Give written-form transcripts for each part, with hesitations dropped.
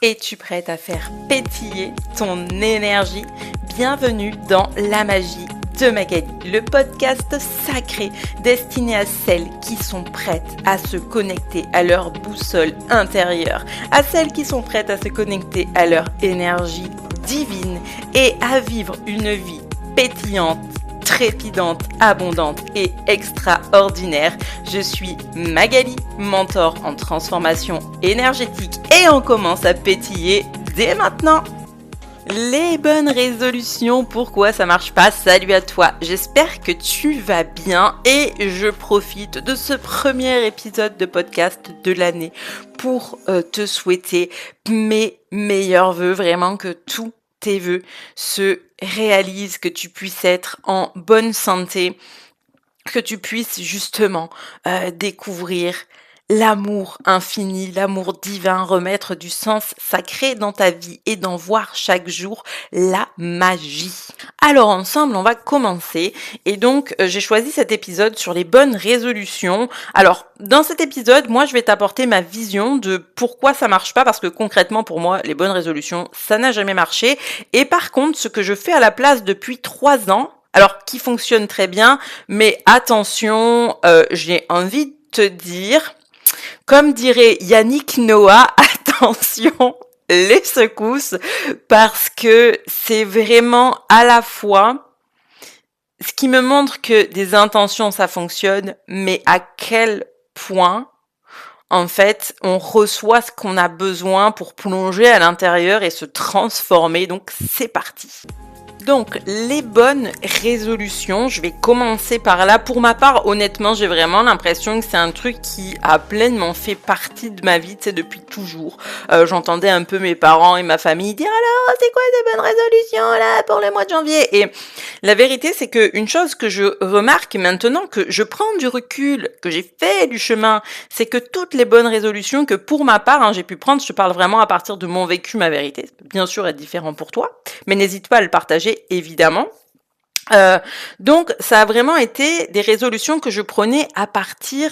Es-tu prête à faire pétiller ton énergie? Bienvenue dans La Magie de Magali, le podcast sacré destiné à celles qui sont prêtes à se connecter à leur boussole intérieure, à celles qui sont prêtes à se connecter à leur énergie divine et à vivre une vie pétillante, trépidante, abondante et extraordinaire. Je suis Magali, mentor en transformation énergétique et on commence à pétiller dès maintenant. Les bonnes résolutions, pourquoi ça marche pas? Salut à toi, j'espère que tu vas bien et je profite de ce premier épisode de podcast de l'année pour te souhaiter mes meilleurs vœux, vraiment que tous tes vœux se réalisent, que tu puisses être en bonne santé, que tu puisses justement découvrir l'amour infini, l'amour divin, remettre du sens sacré dans ta vie et d'en voir chaque jour la magie. Alors ensemble, on va commencer et donc j'ai choisi cet épisode sur les bonnes résolutions. Alors dans cet épisode, moi je vais t'apporter ma vision de pourquoi ça marche pas parce que concrètement pour moi, les bonnes résolutions, ça n'a jamais marché et par contre, ce que je fais à la place depuis 3 ans, alors qui fonctionne très bien, mais attention, j'ai envie de te dire, comme dirait Yannick Noah, attention, les secousses, parce que c'est vraiment à la fois ce qui me montre que des intentions ça fonctionne, mais à quel point en fait on reçoit ce qu'on a besoin pour plonger à l'intérieur et se transformer. Donc c'est parti. Donc, les bonnes résolutions, je vais commencer par là. Pour ma part, honnêtement, j'ai vraiment l'impression que c'est un truc qui a pleinement fait partie de ma vie, tu sais, depuis toujours. J'entendais un peu mes parents et ma famille dire « Alors, c'est quoi ces bonnes résolutions là pour le mois de janvier ?» Et la vérité, c'est qu'une chose que je remarque maintenant que je prends du recul, que j'ai fait du chemin, c'est que toutes les bonnes résolutions que pour ma part, j'ai pu prendre, je parle vraiment à partir de mon vécu, ma vérité. Ça peut bien sûr être différent pour toi, mais n'hésite pas à le partager évidemment. Donc ça a vraiment été des résolutions que je prenais à partir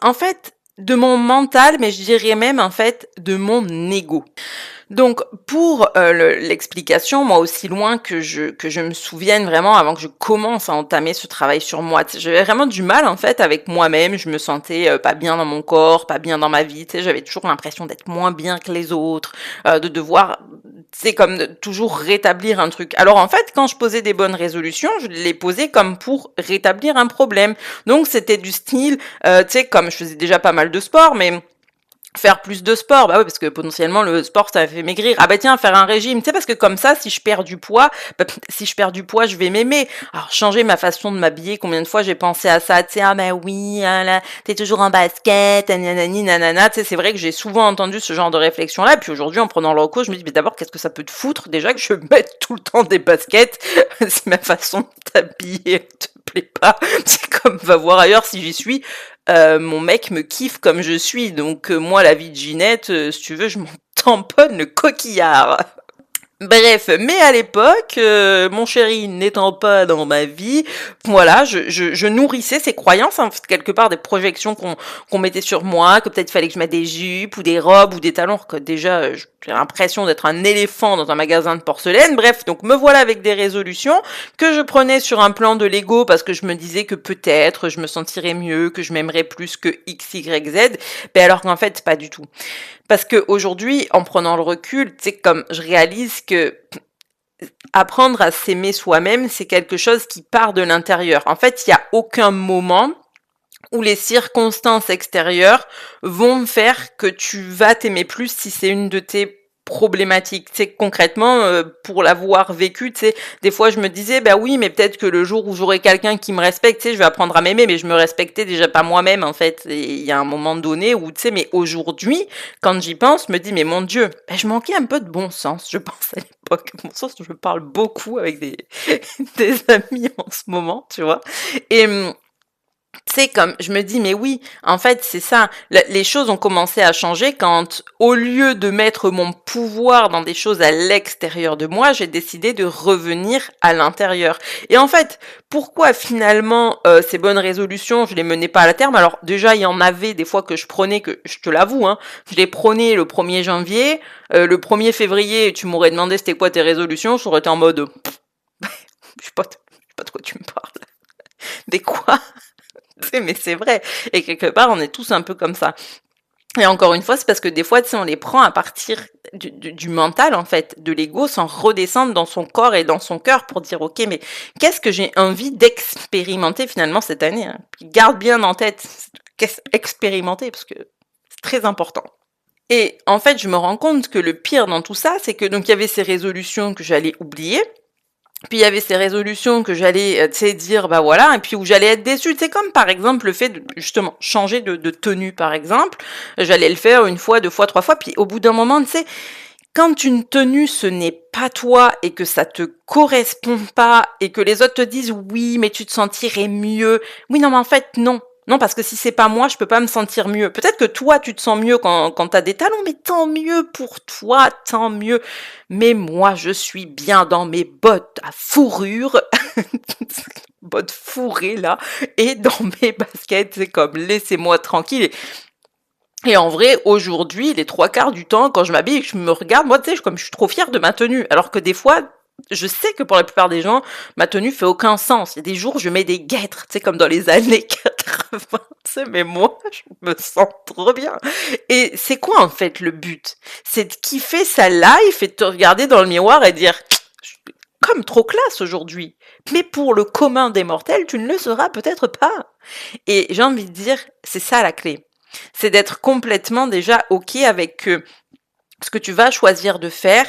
en fait de mon mental, mais je dirais même en fait de mon ego. Donc pour l'explication, moi aussi loin que je me souvienne vraiment avant que je commence à entamer ce travail sur moi, j'avais vraiment du mal en fait avec moi-même, je me sentais pas bien dans mon corps, pas bien dans ma vie, j'avais toujours l'impression d'être moins bien que les autres, de devoir comme de toujours rétablir un truc. Alors en fait, quand je posais des bonnes résolutions, je les posais comme pour rétablir un problème. Donc c'était du style, comme je faisais déjà pas mal de sport, mais faire plus de sport, bah oui, parce que potentiellement le sport ça fait maigrir. Ah bah tiens, faire un régime, tu sais, parce que comme ça, si je perds du poids, je vais m'aimer. Alors changer ma façon de m'habiller, combien de fois j'ai pensé à ça, tu sais, ah bah oui, ah là, t'es toujours en basket, nanani, nanana, tu sais, c'est vrai que j'ai souvent entendu ce genre de réflexion-là, et puis aujourd'hui, en prenant le recul, je me dis, mais d'abord, qu'est-ce que ça peut te foutre, déjà, que je mette tout le temps des baskets, si ma façon de t'habiller te plaît pas, c'est comme, va voir ailleurs si j'y suis. Mon mec me kiffe comme je suis, donc moi la vie de Ginette, si tu veux, je m'en tamponne le coquillard. Bref, mais à l'époque, mon chéri n'étant pas dans ma vie, voilà, je nourrissais ces croyances, en fait, quelque part des projections qu'on mettait sur moi, que peut-être il fallait que je mette des jupes ou des robes ou des talons, alors que déjà j'ai l'impression d'être un éléphant dans un magasin de porcelaine. Bref, donc me voilà avec des résolutions que je prenais sur un plan de l'ego parce que je me disais que peut-être je me sentirais mieux, que je m'aimerais plus que X, Y, Z, mais alors qu'en fait pas du tout. Parce que aujourd'hui, en prenant le recul, tu sais, comme je réalise que apprendre à s'aimer soi-même, c'est quelque chose qui part de l'intérieur. En fait, il n'y a aucun moment où les circonstances extérieures vont faire que tu vas t'aimer plus si c'est une de tes problématiques. Tu sais, concrètement, pour l'avoir vécu, tu sais, des fois je me disais, bah oui, mais peut-être que le jour où j'aurai quelqu'un qui me respecte, tu sais, je vais apprendre à m'aimer, mais je me respectais déjà pas moi-même, en fait. Et il y a un moment donné où, tu sais, mais aujourd'hui, quand j'y pense, je me dis, mais mon Dieu, bah, je manquais un peu de bon sens, je pense à l'époque. Bon sens, je parle beaucoup avec des amis en ce moment, tu vois. Et C'est comme, je me dis, mais oui, en fait, c'est ça. Les choses ont commencé à changer quand, au lieu de mettre mon pouvoir dans des choses à l'extérieur de moi, j'ai décidé de revenir à l'intérieur. Et en fait, pourquoi finalement ces bonnes résolutions, je les menais pas à la terme? Alors déjà, il y en avait des fois que je prenais, que je te l'avoue, hein, je les prenais le 1er janvier, le 1er février, tu m'aurais demandé c'était quoi tes résolutions, j'aurais été en mode, je sais pas de quoi tu me parles. Des quoi? Mais c'est vrai. Et quelque part, on est tous un peu comme ça. Et encore une fois, c'est parce que des fois, tu sais, on les prend à partir du mental, en fait, de l'ego, sans redescendre dans son corps et dans son cœur pour dire, ok, mais qu'est-ce que j'ai envie d'expérimenter finalement cette année, hein? Garde bien en tête, expérimenter, parce que c'est très important. Et en fait, je me rends compte que le pire dans tout ça, c'est que donc il y avait ces résolutions que j'allais oublier. Puis il y avait ces résolutions que j'allais, tu sais, dire, bah voilà, et puis où j'allais être déçue. C'est comme par exemple le fait de justement changer de tenue, par exemple. J'allais le faire 1 fois, 2 fois, 3 fois, puis au bout d'un moment, tu sais, quand une tenue ce n'est pas toi et que ça te correspond pas et que les autres te disent oui, mais tu te sentirais mieux. Oui, non, mais en fait, non. Non, parce que si c'est pas moi, je peux pas me sentir mieux. Peut-être que toi, tu te sens mieux quand t'as des talons, mais tant mieux pour toi, tant mieux. Mais moi, je suis bien dans mes bottes à fourrure, bottes fourrées là, et dans mes baskets, c'est comme laissez-moi tranquille. Et en vrai, aujourd'hui, les 3 quarts du temps, quand je m'habille et que je me regarde, moi, tu sais, comme je suis trop fière de ma tenue. Alors que des fois, je sais que pour la plupart des gens, ma tenue fait aucun sens. Il y a des jours, je mets des guêtres, tu sais, comme dans les années 80, tu sais, mais moi, je me sens trop bien. Et c'est quoi, en fait, le but? C'est de kiffer sa life et de te regarder dans le miroir et dire, comme trop classe aujourd'hui. Mais pour le commun des mortels, tu ne le seras peut-être pas. Et j'ai envie de dire, c'est ça la clé. C'est d'être complètement déjà OK avec ce que tu vas choisir de faire.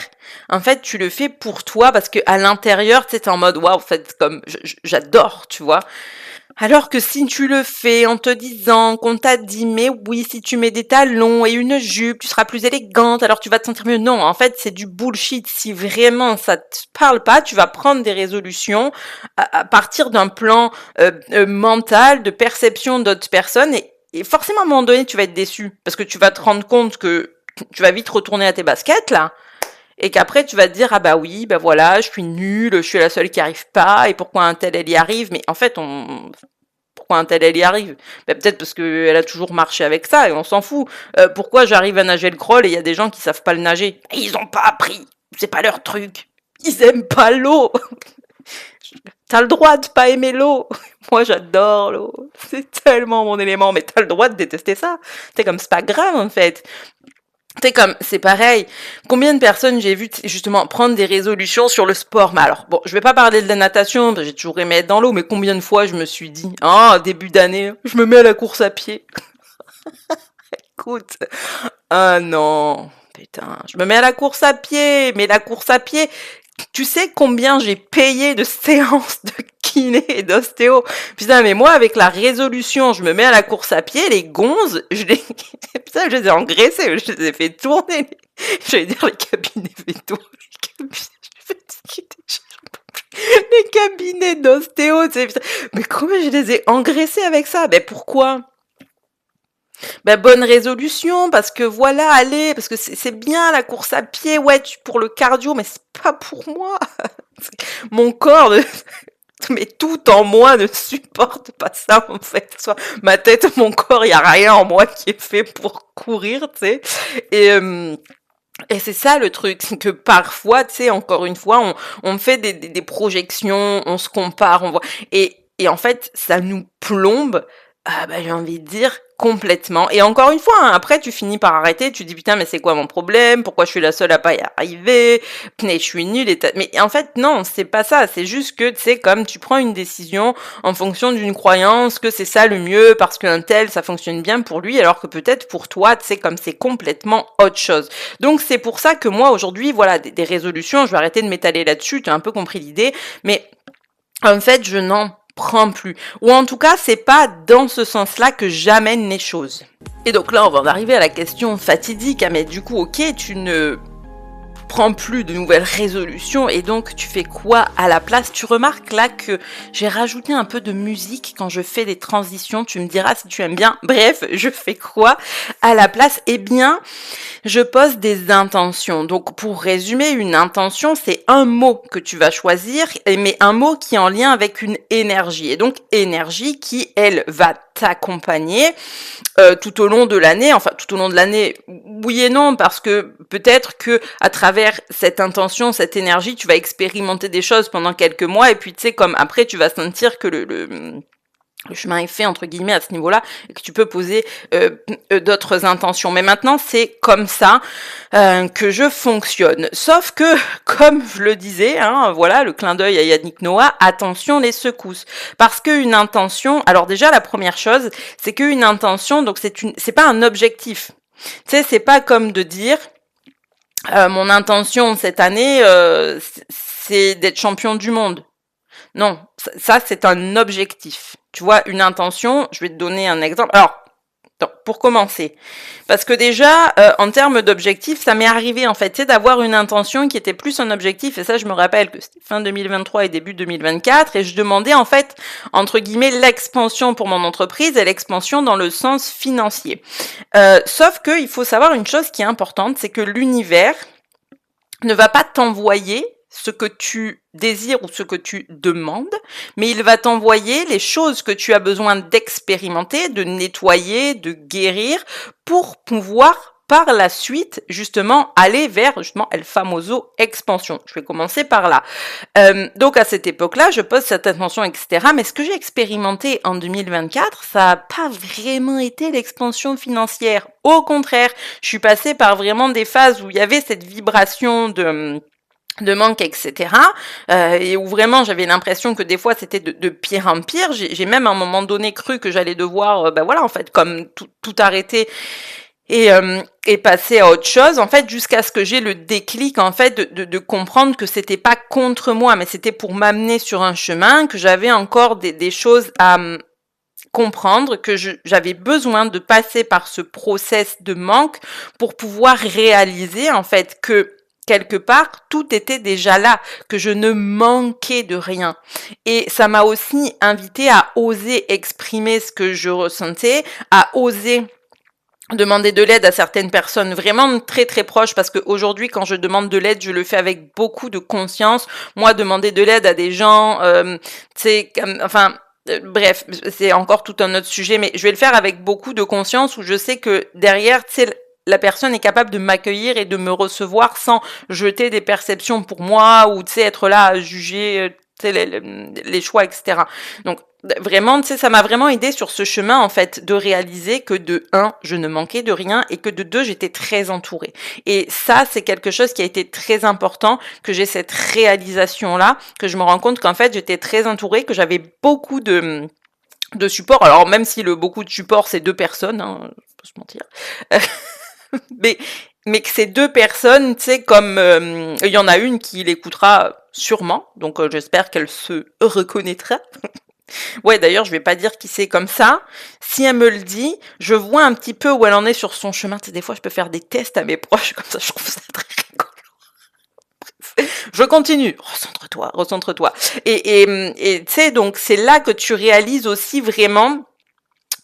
En fait, tu le fais pour toi parce que à l'intérieur, tu sais, t'es en mode waouh, en fait, comme j'adore, tu vois. Alors que si tu le fais en te disant qu'on t'a dit mais oui, si tu mets des talons et une jupe, tu seras plus élégante, alors tu vas te sentir mieux. Non, en fait, c'est du bullshit. Si vraiment ça te parle pas, tu vas prendre des résolutions à partir d'un plan mental, de perception d'autres personnes et forcément à un moment donné, tu vas être déçu parce que tu vas te rendre compte que tu vas vite retourner à tes baskets là. Et qu'après tu vas te dire ah bah oui bah voilà je suis nulle, je suis la seule qui arrive pas et pourquoi un tel elle y arrive, mais en fait pourquoi un tel elle y arrive, bah, peut-être parce que elle a toujours marché avec ça et on s'en fout. Pourquoi j'arrive à nager le crawl et il y a des gens qui savent pas le nager, ils ont pas appris, c'est pas leur truc, ils aiment pas l'eau. T'as le droit de pas aimer l'eau. Moi, j'adore l'eau. C'est tellement mon élément, mais t'as le droit de détester ça. C'est comme, c'est pas grave, en fait. C'est comme, c'est pareil. Combien de personnes j'ai vu justement prendre des résolutions sur le sport? Mais alors, bon, je vais pas parler de la natation, j'ai toujours aimé être dans l'eau, mais combien de fois je me suis dit, début d'année, je me mets à la course à pied. Écoute, ah non, putain, je me mets à la course à pied, mais la course à pied, tu sais combien j'ai payé de séances de kiné et d'ostéo? Putain, mais moi, avec la résolution, je me mets à la course à pied, les gonzes, putain, je les ai engraissés, je les ai fait tourner. J'allais dire les cabinets vétos. Les cabinets d'ostéo, mais comment je les ai engraissés avec ça? Ben pourquoi? Ben bonne résolution, parce que voilà, allez, parce que c'est bien la course à pied, ouais, pour le cardio, mais c'est pas pour moi. Mon corps, mais tout en moi ne supporte pas ça, en fait. Soit ma tête, mon corps, il y a rien en moi qui est fait pour courir, tu sais. Et c'est ça le truc, c'est que parfois, tu sais, encore une fois, on fait des projections, on se compare, on voit, et en fait, ça nous plombe. Ah bah j'ai envie de dire complètement. Et encore une fois, hein, après tu finis par arrêter, tu dis putain mais c'est quoi mon problème? Pourquoi je suis la seule à pas y arriver? Mais je suis nulle mais en fait non, c'est pas ça, c'est juste que tu sais comme tu prends une décision en fonction d'une croyance que c'est ça le mieux parce qu'un tel ça fonctionne bien pour lui alors que peut-être pour toi, tu sais comme c'est complètement autre chose. Donc c'est pour ça que moi aujourd'hui, voilà, des résolutions, je vais arrêter de m'étaler là-dessus, tu as un peu compris l'idée, mais en fait, je n'en prends plus. Ou en tout cas, c'est pas dans ce sens-là que j'amène les choses. Et donc là, on va en arriver à la question fatidique. Ah, mais du coup, ok, tu ne prends plus de nouvelles résolutions et donc tu fais quoi à la place? Tu remarques là que j'ai rajouté un peu de musique quand je fais des transitions, tu me diras si tu aimes bien. Bref, je fais quoi à la place? Eh bien, je pose des intentions. Donc pour résumer, une intention, c'est un mot que tu vas choisir, mais un mot qui est en lien avec une énergie. Et donc énergie qui, elle, va t'accompagner tout au long de l'année. Enfin, tout au long de l'année, oui et non, parce que peut-être que à travers cette intention, cette énergie, tu vas expérimenter des choses pendant quelques mois, et puis tu sais, comme après, tu vas sentir que le chemin est fait, entre guillemets, à ce niveau-là, et que tu peux poser d'autres intentions. Mais maintenant, c'est comme ça que je fonctionne. Sauf que, comme je le disais, voilà, le clin d'œil à Yannick Noah, attention les secousses. Parce qu'une intention, alors déjà, la première chose, c'est qu'une intention, donc c'est pas un objectif. Tu sais, c'est pas comme de dire, mon intention cette année, c'est d'être champion du monde. Non, ça c'est un objectif. Tu vois, une intention, je vais te donner un exemple. Alors, pour commencer, parce que déjà, en termes d'objectif, ça m'est arrivé en fait, d'avoir une intention qui était plus un objectif, et ça je me rappelle que c'était fin 2023 et début 2024, et je demandais en fait, entre guillemets, l'expansion pour mon entreprise et l'expansion dans le sens financier. Sauf que il faut savoir une chose qui est importante, c'est que l'univers ne va pas t'envoyer ce que tu désires ou ce que tu demandes, mais il va t'envoyer les choses que tu as besoin d'expérimenter, de nettoyer, de guérir pour pouvoir par la suite, justement, aller vers, justement, El Famoso expansion. Je vais commencer par là. Donc, à cette époque-là, je pose cette intention, etc. Mais ce que j'ai expérimenté en 2024, ça n'a pas vraiment été l'expansion financière. Au contraire, je suis passée par vraiment des phases où il y avait cette vibration de manque, etc. Et où vraiment j'avais l'impression que des fois c'était de pire en pire. J'ai même à un moment donné cru que j'allais devoir, voilà, en fait, comme tout arrêter et passer à autre chose, en fait, jusqu'à ce que j'ai le déclic, en fait, de comprendre que c'était pas contre moi, mais c'était pour m'amener sur un chemin, que j'avais encore des choses à comprendre, que j'avais besoin de passer par ce process de manque pour pouvoir réaliser, en fait, que quelque part, tout était déjà là, que je ne manquais de rien. Et ça m'a aussi invité à oser exprimer ce que je ressentais, à oser demander de l'aide à certaines personnes vraiment très très proches, parce qu'aujourd'hui quand je demande de l'aide, je le fais avec beaucoup de conscience. Moi, demander de l'aide à des gens, bref, c'est encore tout un autre sujet, mais je vais le faire avec beaucoup de conscience, où je sais que derrière, tu sais, la personne est capable de m'accueillir et de me recevoir sans jeter des perceptions pour moi, ou tu sais, être là à juger les choix, etc. Donc vraiment, tu sais, ça m'a vraiment aidé sur ce chemin, en fait, de réaliser que de 1, je ne manquais de rien, et que de 2, j'étais très entourée. Et ça, c'est quelque chose qui a été très important, que j'ai cette réalisation-là, que je me rends compte qu'en fait, j'étais très entourée, que j'avais beaucoup de support. Alors, même si beaucoup de support, c'est 2 personnes, je peux se mentir. mais que ces 2 personnes, tu sais, comme il y en a une qui l'écoutera sûrement, donc j'espère qu'elle se reconnaîtra. Ouais, d'ailleurs, je vais pas dire qui c'est comme ça. Si elle me le dit, je vois un petit peu où elle en est sur son chemin. Tu sais, des fois, je peux faire des tests à mes proches, comme ça, je trouve ça très rigolo. Je continue. Recentre-toi. Et tu sais, donc, c'est là que tu réalises aussi vraiment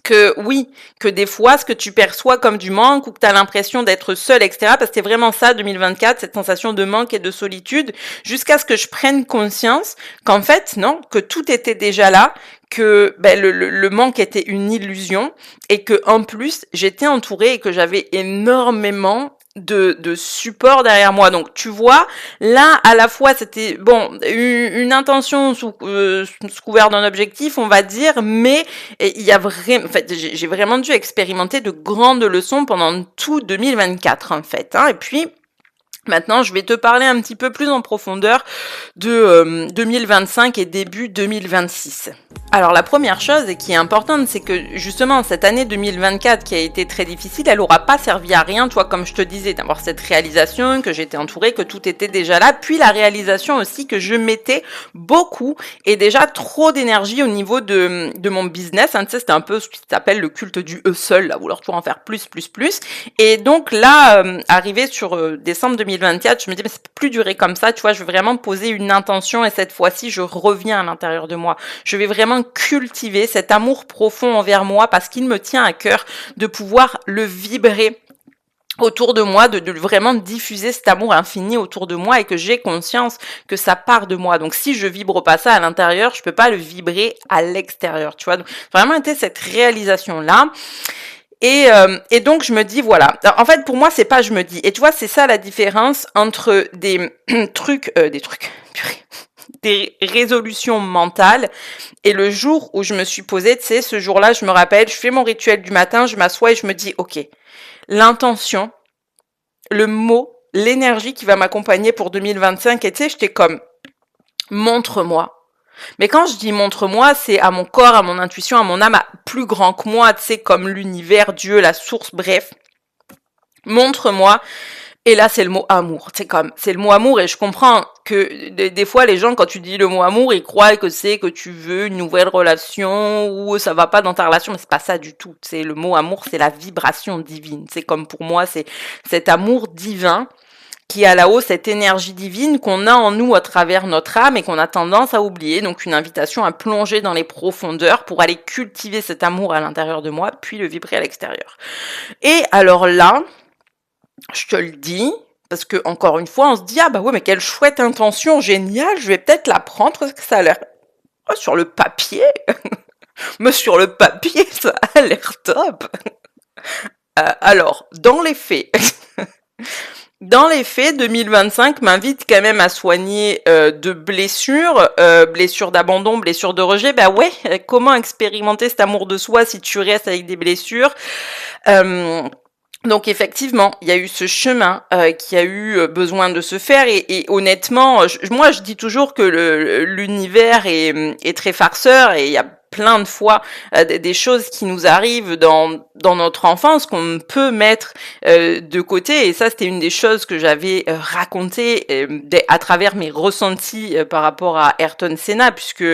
que oui, que des fois, ce que tu perçois comme du manque, ou que tu as l'impression d'être seul, etc., parce que c'est vraiment ça, 2024, cette sensation de manque et de solitude, jusqu'à ce que je prenne conscience qu'en fait, non, que tout était déjà là, que le manque était une illusion, et que en plus, j'étais entourée et que j'avais énormément de support derrière moi. Donc tu vois, là à la fois c'était une intention sous couvert d'un objectif, on va dire, mais il y a vraiment, en fait, j'ai vraiment dû expérimenter de grandes leçons pendant tout 2024 en fait, et puis maintenant, je vais te parler un petit peu plus en profondeur de 2025 et début 2026. Alors la première chose et qui est importante, c'est que justement cette année 2024 qui a été très difficile, elle aura pas servi à rien, toi, comme je te disais, d'avoir cette réalisation, que j'étais entourée, que tout était déjà là, puis la réalisation aussi que je mettais beaucoup et déjà trop d'énergie au niveau de mon business, tu sais, c'était un peu ce qui s'appelle le culte du hustle, à vouloir toujours en faire plus, et donc là, arrivé sur décembre 2024, 2024, je me dis, mais ça peut plus durer comme ça, tu vois, je veux vraiment poser une intention et cette fois-ci, je reviens à l'intérieur de moi. Je vais vraiment cultiver cet amour profond envers moi parce qu'il me tient à cœur de pouvoir le vibrer autour de moi, de vraiment diffuser cet amour infini autour de moi et que j'ai conscience que ça part de moi. Donc si je vibre pas ça à l'intérieur, je peux pas le vibrer à l'extérieur, tu vois. Donc, vraiment été cette réalisation-là. Et donc je me dis voilà. Alors, en fait pour moi c'est pas je me dis. Et tu vois c'est ça la différence entre des des résolutions mentales et le jour où je me suis posée, tu sais, ce jour-là je me rappelle, je fais mon rituel du matin, je m'assois et je me dis ok, l'intention, le mot, l'énergie qui va m'accompagner pour 2025 et tu sais j'étais comme montre-moi. Mais quand je dis montre-moi, c'est à mon corps, à mon intuition, à mon âme, à plus grand que moi, tu sais, comme l'univers, Dieu, la source, bref. Montre-moi. Et là, c'est le mot amour. C'est le mot amour et je comprends que des fois, les gens, quand tu dis le mot amour, ils croient que c'est que tu veux une nouvelle relation ou ça va pas dans ta relation, mais c'est pas ça du tout. C'est le mot amour, c'est la vibration divine. C'est comme pour moi, c'est cet amour divin qui a là-haut cette énergie divine qu'on a en nous à travers notre âme et qu'on a tendance à oublier. Donc une invitation à plonger dans les profondeurs pour aller cultiver cet amour à l'intérieur de moi, puis le vibrer à l'extérieur. Et alors là, je te le dis, parce que encore une fois, on se dit, ah bah ouais, mais quelle chouette intention, géniale, je vais peut-être la prendre parce que ça a l'air sur le papier. Mais sur le papier, ça a l'air top. Alors, dans les faits... Dans les faits, 2025 m'invite quand même à soigner de blessures, blessures d'abandon, blessures de rejet. Ben ouais, comment expérimenter cet amour de soi si tu restes avec des blessures Donc effectivement, il y a eu ce chemin qui a eu besoin de se faire et honnêtement, moi je dis toujours que l'univers est très farceur et il y a plein de fois des choses qui nous arrivent dans notre enfance qu'on peut mettre de côté et ça c'était une des choses que j'avais racontées à travers mes ressentis par rapport à Ayrton Senna puisque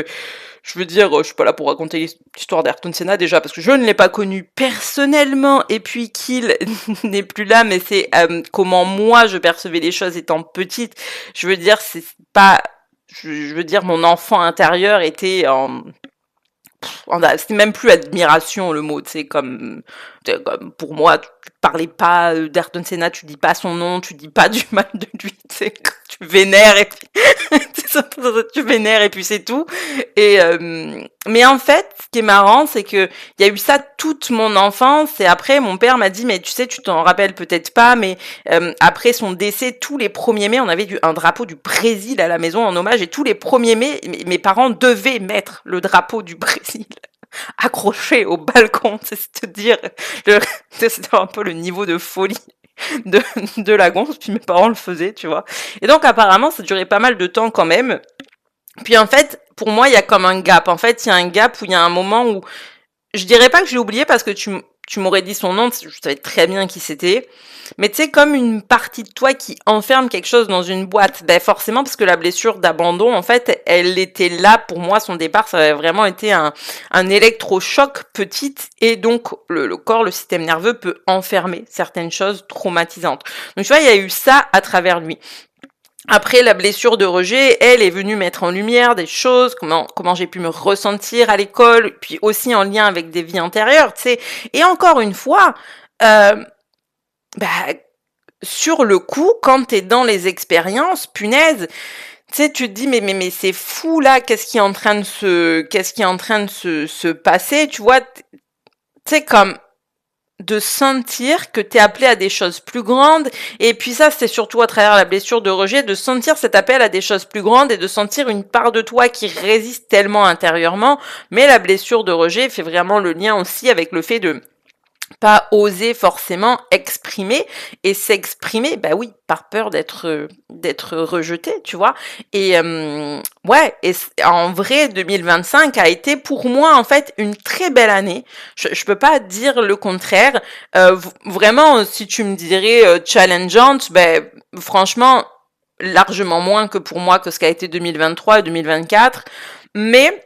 je veux dire, je suis pas là pour raconter l'histoire d'Ayrton Senna déjà parce que je ne l'ai pas connu personnellement et puis qu'il n'est plus là, mais c'est comment moi je percevais les choses étant petite. Je veux dire, c'est pas, je veux dire, mon enfant intérieur était c'était même plus admiration le mot, tu sais, comme pour moi, tu parlais pas d'Ayrton Senna, tu dis pas son nom, tu dis pas du mal de lui, tu sais, tu vénères et puis tu vénères et puis c'est tout. Et mais en fait, ce qui est marrant, c'est que il y a eu ça toute mon enfance et après mon père m'a dit mais tu sais, tu t'en rappelles peut-être pas, mais après son décès, tous les 1er mai, on avait un drapeau du Brésil à la maison en hommage et tous les 1er mai, mes parents devaient mettre le drapeau du Brésil accroché au balcon, c'est te dire c'était un peu le niveau de folie de la gonze, puis mes parents le faisaient, tu vois. Et donc apparemment ça durait pas mal de temps quand même. Puis en fait, pour moi, il y a comme un gap. En fait, il y a un gap où il y a un moment où je dirais pas que je l'ai oublié parce que tu m'aurais dit son nom, je savais très bien qui c'était. Mais tu sais, comme une partie de toi qui enferme quelque chose dans une boîte. Ben forcément, parce que la blessure d'abandon, en fait, elle était là pour moi, son départ, ça avait vraiment été un électrochoc petite. Et donc, le corps, le système nerveux peut enfermer certaines choses traumatisantes. Donc tu vois, il y a eu ça à travers lui. Après, la blessure de rejet, elle est venue mettre en lumière des choses, comment j'ai pu me ressentir à l'école, puis aussi en lien avec des vies antérieures, tu sais. Et encore une fois, sur le coup, quand t'es dans les expériences, punaise, tu sais, tu te dis mais c'est fou là, qu'est-ce qui est en train de se passer, tu vois, tu sais comme de sentir que t'es appelé à des choses plus grandes et puis ça c'est surtout à travers la blessure de rejet de sentir cet appel à des choses plus grandes et de sentir une part de toi qui résiste tellement intérieurement, mais la blessure de rejet fait vraiment le lien aussi avec le fait de pas oser forcément exprimer et s'exprimer, bah oui, par peur d'être rejeté, tu vois. Et ouais, et en vrai 2025 a été pour moi en fait une très belle année. Je peux pas dire le contraire. Vraiment, si tu me dirais challengeante, ben franchement largement moins que pour moi que ce qu'a été 2023 et 2024, mais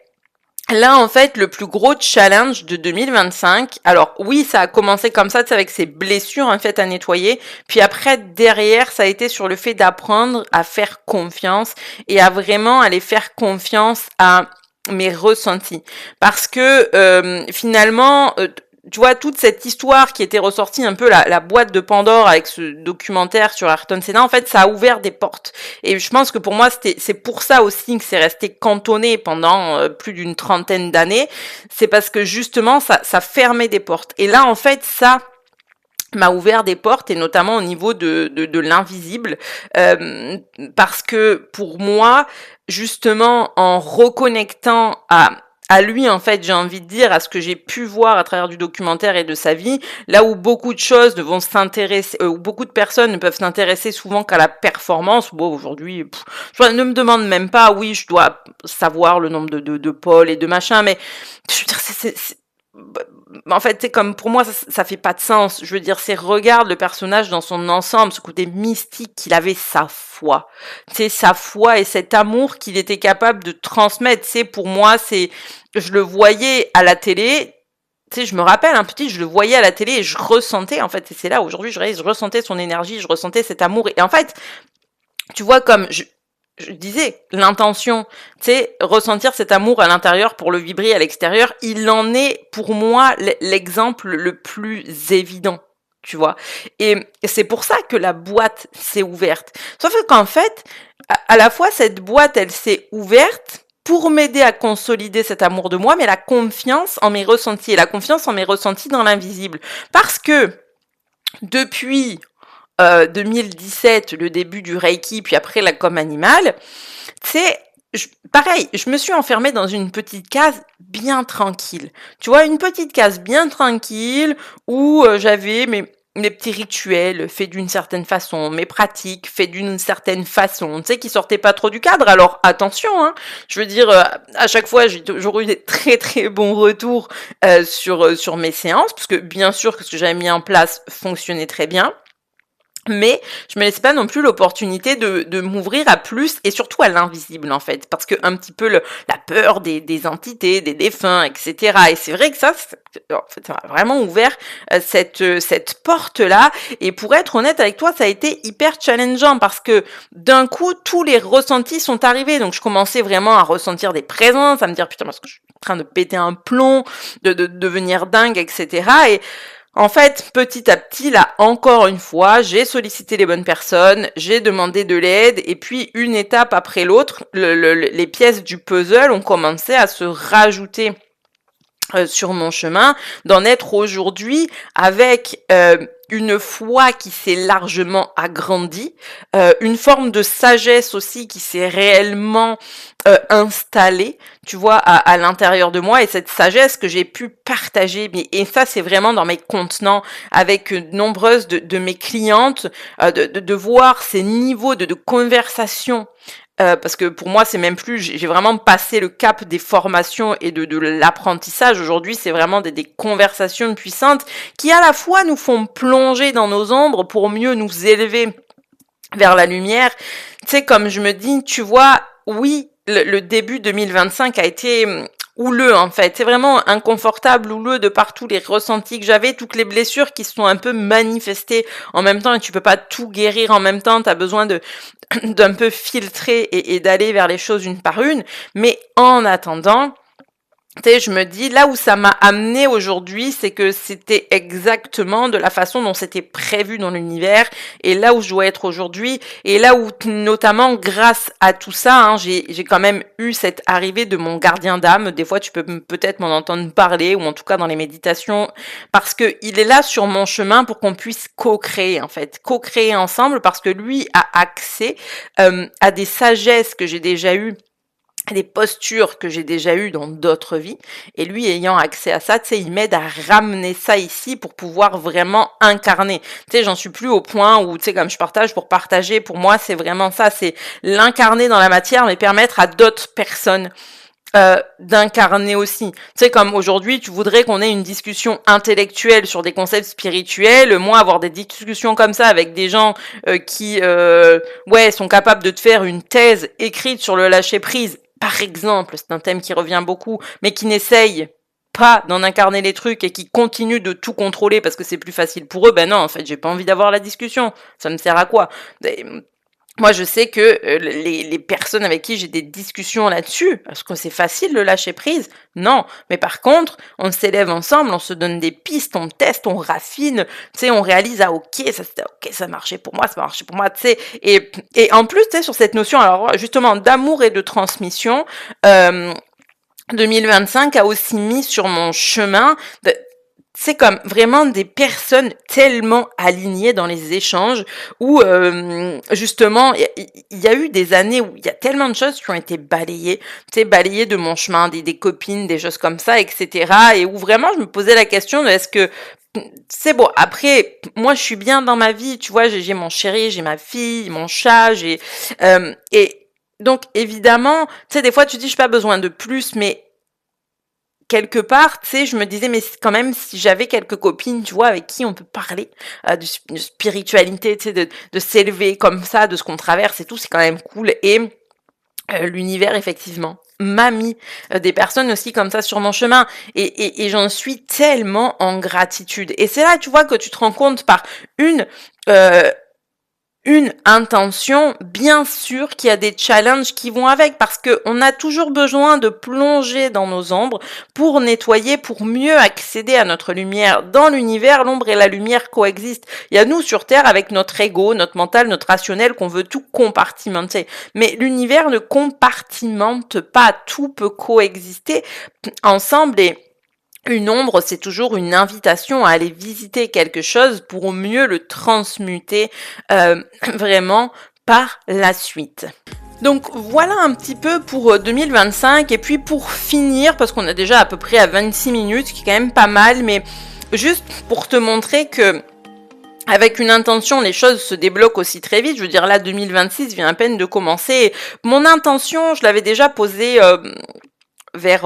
Là, en fait, le plus gros challenge de 2025, alors oui, ça a commencé comme ça, tu sais, avec ces blessures, en fait, à nettoyer. Puis après, derrière, ça a été sur le fait d'apprendre à faire confiance et à vraiment aller faire confiance à mes ressentis. Parce que finalement, tu vois, toute cette histoire qui était ressortie un peu la boîte de Pandore avec ce documentaire sur Ayrton Senna, en fait, ça a ouvert des portes. Et je pense que pour moi, c'est pour ça aussi que c'est resté cantonné pendant plus d'une trentaine d'années. C'est parce que justement, ça fermait des portes. Et là, en fait, ça m'a ouvert des portes, et notamment au niveau de l'invisible, parce que pour moi, justement, en reconnectant à lui, en fait, j'ai envie de dire, à ce que j'ai pu voir à travers du documentaire et de sa vie, là où beaucoup de choses ne vont s'intéresser, où beaucoup de personnes ne peuvent s'intéresser souvent qu'à la performance. Bon, aujourd'hui, je ne me demande même pas, oui, je dois savoir le nombre de pôles et de machins, mais je veux dire, en fait, c'est comme pour moi, ça fait pas de sens. Je veux dire, c'est regarde le personnage dans son ensemble, ce côté mystique qu'il avait, sa foi. C'est sa foi et cet amour qu'il était capable de transmettre. C'est pour moi, je le voyais à la télé. Tu sais, je me rappelle un petit, je le voyais à la télé et je ressentais, en fait, et c'est là aujourd'hui, je ressentais son énergie, je ressentais cet amour. Et en fait, tu vois, comme je disais, l'intention, tu sais, ressentir cet amour à l'intérieur pour le vibrer à l'extérieur, il en est pour moi l'exemple le plus évident, tu vois. Et c'est pour ça que la boîte s'est ouverte. Sauf qu'en fait, à la fois cette boîte, elle s'est ouverte pour m'aider à consolider cet amour de moi, mais la confiance en mes ressentis, et la confiance en mes ressentis dans l'invisible. Parce que depuis 2017, le début du Reiki, puis après la com animale, c'est pareil, je me suis enfermée dans une petite case bien tranquille. Tu vois, une petite case bien tranquille où j'avais mes petits rituels faits d'une certaine façon, mes pratiques faites d'une certaine façon, tu sais, qui sortaient pas trop du cadre. Alors attention, hein, je veux dire, à chaque fois, j'ai toujours eu des très très bons retours sur mes séances, parce que bien sûr que ce que j'avais mis en place fonctionnait très bien. Mais je me laissais pas non plus l'opportunité de m'ouvrir à plus et surtout à l'invisible en fait, parce que un petit peu la peur des entités, des défunts, etc. Et c'est vrai que en fait, ça m'a vraiment ouvert cette porte-là. Et pour être honnête avec toi, ça a été hyper challengeant parce que d'un coup, tous les ressentis sont arrivés. Donc je commençais vraiment à ressentir des présences, à me dire putain, parce que je suis en train de péter un plomb, de devenir dingue, etc. Et en fait, petit à petit, là, encore une fois, j'ai sollicité les bonnes personnes, j'ai demandé de l'aide, et puis une étape après l'autre, les pièces du puzzle ont commencé à se rajouter sur mon chemin, d'en être aujourd'hui avec une foi qui s'est largement agrandie, une forme de sagesse aussi qui s'est réellement installée, tu vois, à l'intérieur de moi, et cette sagesse que j'ai pu partager, et ça c'est vraiment dans mes contenants avec nombreuses de mes clientes, de voir ces niveaux de conversation. Parce que pour moi, c'est même plus, j'ai vraiment passé le cap des formations et de l'apprentissage. Aujourd'hui, c'est vraiment des conversations puissantes qui à la fois nous font plonger dans nos ombres pour mieux nous élever vers la lumière. Tu sais, comme je me dis, tu vois, oui, le début 2025 a été houleux en fait. C'est vraiment inconfortable, houleux de par tous les ressentis que j'avais, toutes les blessures qui se sont un peu manifestées en même temps, et tu peux pas tout guérir en même temps, t'as besoin d'un peu filtrer et d'aller vers les choses une par une. Mais en attendant, tu sais, je me dis, là où ça m'a amené aujourd'hui, c'est que c'était exactement de la façon dont c'était prévu dans l'univers, et là où je dois être aujourd'hui, et là où, notamment, grâce à tout ça, hein, j'ai quand même eu cette arrivée de mon gardien d'âme. Des fois, tu peux peut-être m'en entendre parler, ou en tout cas dans les méditations, parce que il est là sur mon chemin pour qu'on puisse co-créer, en fait, co-créer ensemble, parce que lui a accès à des sagesses que j'ai déjà eues, des postures que j'ai déjà eues dans d'autres vies, et lui ayant accès à ça, tu sais, il m'aide à ramener ça ici pour pouvoir vraiment incarner. Tu sais, j'en suis plus au point où, tu sais, comme je partage pour partager, pour moi, c'est vraiment ça, c'est l'incarner dans la matière, mais permettre à d'autres personnes d'incarner aussi. Tu sais, comme aujourd'hui, tu voudrais qu'on ait une discussion intellectuelle sur des concepts spirituels, moi, avoir des discussions comme ça avec des gens qui sont capables de te faire une thèse écrite sur le lâcher-prise, par exemple, c'est un thème qui revient beaucoup, mais qui n'essaye pas d'en incarner les trucs et qui continuent de tout contrôler parce que c'est plus facile pour eux, ben non, en fait, j'ai pas envie d'avoir la discussion. Ça me sert à quoi? Moi, je sais que les personnes avec qui j'ai des discussions là-dessus, parce que c'est facile de lâcher prise, non. Mais par contre, on s'élève ensemble, on se donne des pistes, on teste, on raffine, tu sais, on réalise, ah ok, ça marchait pour moi, ça marchait pour moi, tu sais. Et en plus, tu sais, sur cette notion, alors justement, d'amour et de transmission, 2025 a aussi mis sur mon chemin c'est comme vraiment des personnes tellement alignées dans les échanges où justement il y a eu des années où il y a tellement de choses qui ont été balayées, tu sais, balayées de mon chemin, des copines, des choses comme ça, etc. Et où vraiment je me posais la question de est-ce que c'est bon, après, moi je suis bien dans ma vie, tu vois, j'ai mon chéri, j'ai ma fille, mon chat, et donc évidemment, tu sais, des fois tu dis j'ai pas besoin de plus, mais quelque part, tu sais, je me disais, mais quand même, si j'avais quelques copines, tu vois, avec qui on peut parler de spiritualité, tu sais, de s'élever comme ça, de ce qu'on traverse et tout, c'est quand même cool. Et l'univers, effectivement, m'a mis des personnes aussi comme ça sur mon chemin. Et j'en suis tellement en gratitude. Et c'est là, tu vois, que tu te rends compte par euh, une intention, bien sûr qu'il y a des challenges qui vont avec parce que on a toujours besoin de plonger dans nos ombres pour nettoyer, pour mieux accéder à notre lumière. Dans l'univers, l'ombre et la lumière coexistent. Il y a nous sur Terre avec notre ego, notre mental, notre rationnel qu'on veut tout compartimenter. Mais l'univers ne compartimente pas, tout peut coexister ensemble et une ombre, c'est toujours une invitation à aller visiter quelque chose pour mieux le transmuter vraiment par la suite. Donc voilà un petit peu pour 2025 et puis pour finir, parce qu'on est déjà à peu près à 26 minutes, ce qui est quand même pas mal, mais juste pour te montrer que avec une intention, les choses se débloquent aussi très vite. Je veux dire, là, 2026 vient à peine de commencer. Mon intention, je l'avais déjà posée vers...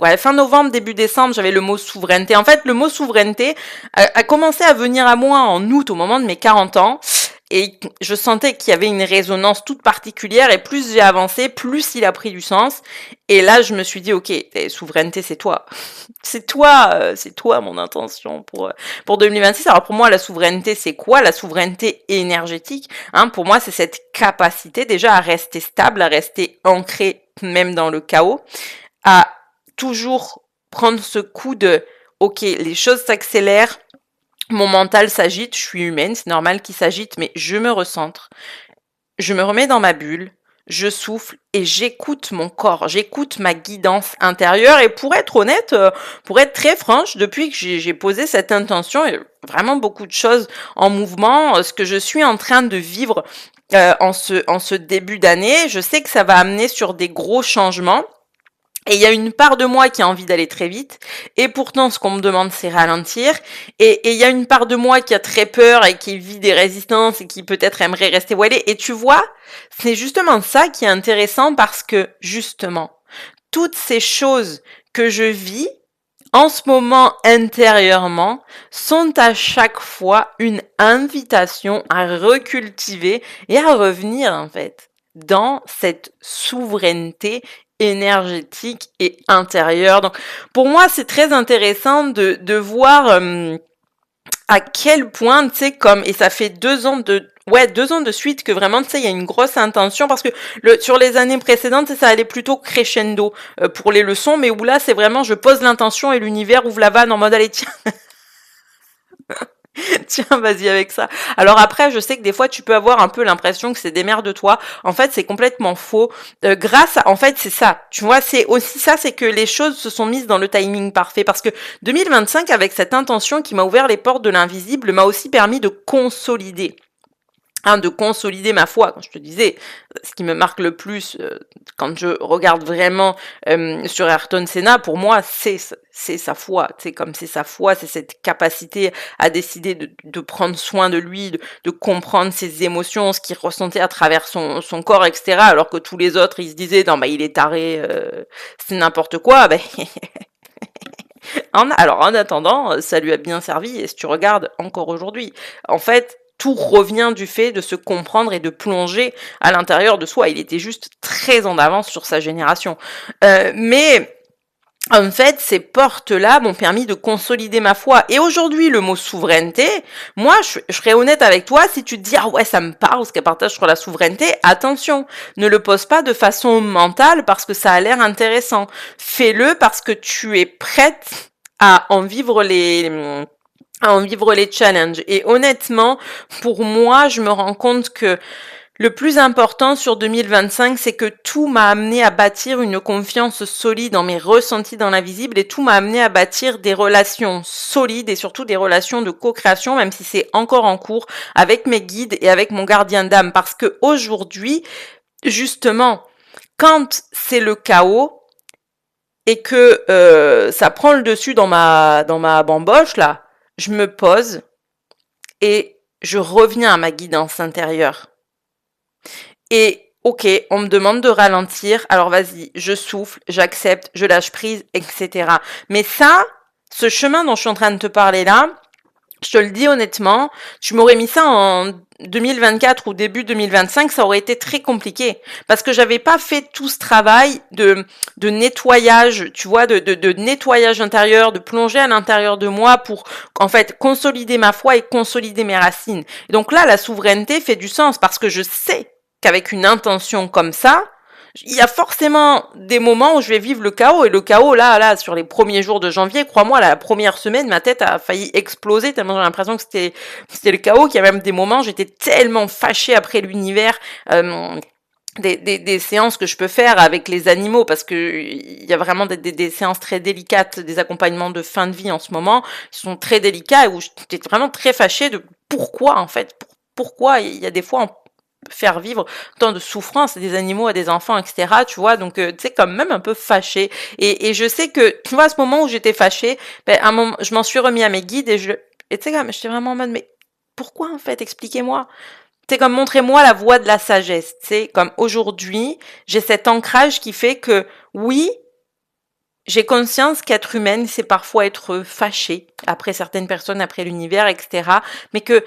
ouais, fin novembre, début décembre, j'avais le mot souveraineté. En fait, le mot souveraineté a commencé à venir à moi en août, au moment de mes 40 ans. Et je sentais qu'il y avait une résonance toute particulière. Et plus j'ai avancé, plus il a pris du sens. Et là, je me suis dit, ok, souveraineté, c'est toi. C'est toi mon intention pour 2026. Alors pour moi, la souveraineté, c'est quoi? La souveraineté énergétique, hein, pour moi, c'est cette capacité déjà à rester stable, à rester ancré même dans le chaos, à toujours prendre ce coup de ok, les choses s'accélèrent, mon mental s'agite, je suis humaine, c'est normal qu'il s'agite, mais je me recentre, je me remets dans ma bulle, je souffle et j'écoute mon corps, j'écoute ma guidance intérieure. Et pour être honnête, pour être très franche, depuis que j'ai posé cette intention, il y a vraiment beaucoup de choses en mouvement, ce que je suis en train de vivre en ce début d'année, je sais que ça va amener sur des gros changements. Et il y a une part de moi qui a envie d'aller très vite, et pourtant ce qu'on me demande c'est ralentir, et il y a une part de moi qui a très peur et qui vit des résistances et qui peut-être aimerait rester où elle est. Et tu vois, c'est justement ça qui est intéressant parce que justement, toutes ces choses que je vis en ce moment intérieurement sont à chaque fois une invitation à recultiver et à revenir en fait dans cette souveraineté énergétique et intérieure. Donc pour moi c'est très intéressant de voir à quel point tu sais comme et ça fait 2 ans de suite que vraiment tu sais il y a une grosse intention parce que sur les années précédentes ça allait plutôt crescendo pour les leçons, mais où là c'est vraiment je pose l'intention et l'univers ouvre la vanne en mode allez tiens tiens, vas-y avec ça. Alors après, je sais que des fois, tu peux avoir un peu l'impression que c'est démerde-toi. En fait, c'est complètement faux. En fait, c'est ça. Tu vois, c'est aussi ça, c'est que les choses se sont mises dans le timing parfait. Parce que 2025, avec cette intention qui m'a ouvert les portes de l'invisible, m'a aussi permis de consolider. De consolider ma foi. Quand je te disais, ce qui me marque le plus quand je regarde vraiment sur Ayrton Senna, pour moi, c'est sa foi. C'est comme c'est sa foi, c'est cette capacité à décider de prendre soin de lui, de comprendre ses émotions, ce qu'il ressentait à travers son corps, etc. Alors que tous les autres, ils se disaient, non, bah il est taré, c'est n'importe quoi. Ben, alors en attendant, ça lui a bien servi. Et si tu regardes encore aujourd'hui, en fait, tout revient du fait de se comprendre et de plonger à l'intérieur de soi. Il était juste très en avance sur sa génération. Mais en fait, ces portes-là m'ont permis de consolider ma foi. Et aujourd'hui, le mot souveraineté, moi, je serais honnête avec toi, si tu te dis, ah ouais, ça me parle, ce qu'elle partage sur la souveraineté, attention, ne le pose pas de façon mentale parce que ça a l'air intéressant. Fais-le parce que tu es prête à en vivre les challenges. Et honnêtement, pour moi, je me rends compte que le plus important sur 2025, c'est que tout m'a amené à bâtir une confiance solide en mes ressentis dans l'invisible et tout m'a amené à bâtir des relations solides et surtout des relations de co-création, même si c'est encore en cours, avec mes guides et avec mon gardien d'âme. Parce que aujourd'hui, justement, quand c'est le chaos et que ça prend le dessus dans ma bamboche, là, je me pose et je reviens à ma guidance intérieure. Et ok, on me demande de ralentir, alors vas-y, je souffle, j'accepte, je lâche prise, etc. Mais ça, ce chemin dont je suis en train de te parler là, je te le dis honnêtement, tu m'aurais mis ça en 2024 ou début 2025, ça aurait été très compliqué parce que j'avais pas fait tout ce travail de nettoyage, tu vois, de nettoyage intérieur, de plonger à l'intérieur de moi pour en fait consolider ma foi et consolider mes racines. Et donc là, la souveraineté fait du sens parce que je sais qu'avec une intention comme ça, il y a forcément des moments où je vais vivre le chaos. Et le chaos, là, sur les premiers jours de janvier, crois-moi, la première semaine, ma tête a failli exploser tellement j'ai l'impression que c'était le chaos, qu'il y a même des moments, j'étais tellement fâchée après l'univers, des séances que je peux faire avec les animaux, parce que il y a vraiment des séances très délicates, des accompagnements de fin de vie en ce moment, qui sont très délicats et où j'étais vraiment très fâchée de pourquoi, en fait, pourquoi il y a des fois faire vivre tant de souffrance à des animaux, à des enfants, etc. Tu vois, donc tu sais, quand même un peu fâchée. Et je sais que, tu vois, à ce moment où j'étais fâchée, à un moment, je m'en suis remis à mes guides et tu sais, comme j'étais vraiment en mode, mais pourquoi en fait, expliquez-moi. C'est comme montrez-moi la voie de la sagesse. Tu sais, comme aujourd'hui, j'ai cet ancrage qui fait que oui, j'ai conscience qu'être humaine, c'est parfois être fâché après certaines personnes, après l'univers, etc. Mais que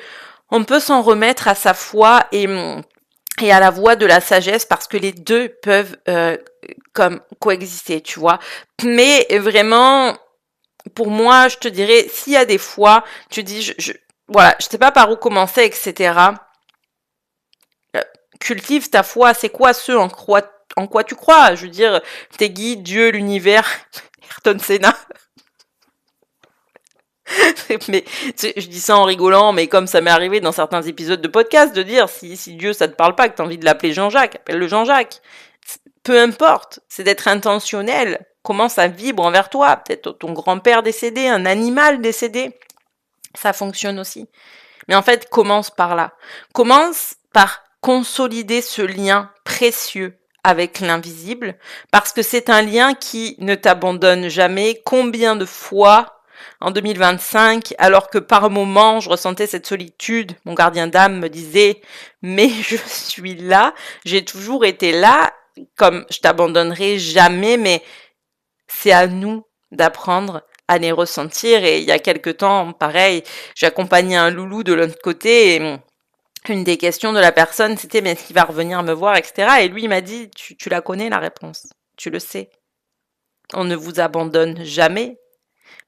on peut s'en remettre à sa foi et à la voie de la sagesse parce que les deux peuvent comme coexister, tu vois. Mais vraiment, pour moi, je te dirais, s'il y a des fois, tu dis, voilà, je sais pas par où commencer, etc. Cultive ta foi. C'est quoi ce en quoi tu crois? Je veux dire, tes guides, Dieu, l'univers, Ayrton Senna. Mais je dis ça en rigolant, mais comme ça m'est arrivé dans certains épisodes de podcast, de dire si Dieu ça te parle pas, que t'as envie de l'appeler Jean-Jacques, appelle-le Jean-Jacques. Peu importe, c'est d'être intentionnel. Comment ça vibre envers toi? Peut-être ton grand-père décédé, un animal décédé. Ça fonctionne aussi. Mais en fait, commence par là. Commence par consolider ce lien précieux avec l'invisible, parce que c'est un lien qui ne t'abandonne jamais. Combien de fois en 2025, alors que par moments je ressentais cette solitude, mon gardien d'âme me disait « mais je suis là, j'ai toujours été là, comme je t'abandonnerai jamais, mais c'est à nous d'apprendre à les ressentir. » Et il y a quelque temps, pareil, j'accompagnais un loulou de l'autre côté et une des questions de la personne, c'était « mais est-ce qu'il va revenir me voir, etc. » Et lui, il m'a dit « tu la connais la réponse, tu le sais. On ne vous abandonne jamais. »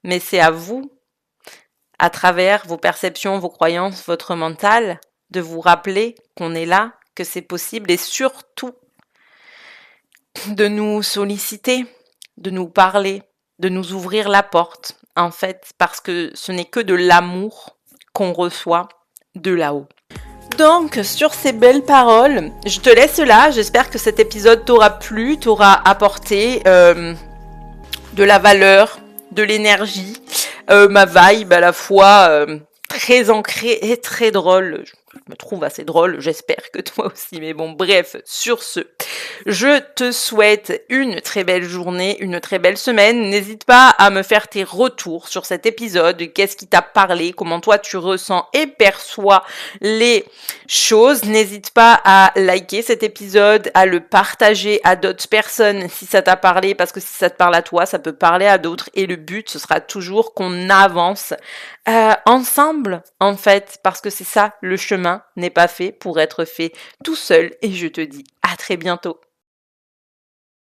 Mais c'est à vous, à travers vos perceptions, vos croyances, votre mental, de vous rappeler qu'on est là, que c'est possible et surtout de nous solliciter, de nous parler, de nous ouvrir la porte, en fait, parce que ce n'est que de l'amour qu'on reçoit de là-haut. Donc, sur ces belles paroles, je te laisse là. J'espère que cet épisode t'aura plu, t'aura apporté de la valeur, de l'énergie, ma vibe à la fois très ancrée et très drôle. Je me trouve assez drôle, j'espère que toi aussi. Mais bon, bref, sur ce, Je te souhaite une très belle journée, une très belle semaine. N'hésite pas à me faire tes retours sur cet épisode. Qu'est-ce qui t'a parlé? Comment toi tu ressens et perçois les choses. N'hésite pas à liker cet épisode, à le partager à d'autres personnes si ça t'a parlé, parce que si ça te parle à toi, ça peut parler à d'autres. Et le but, ce sera toujours qu'on avance ensemble, en fait, parce que c'est ça, le chemin n'est pas fait pour être fait tout seul. Et je te dis à très bientôt.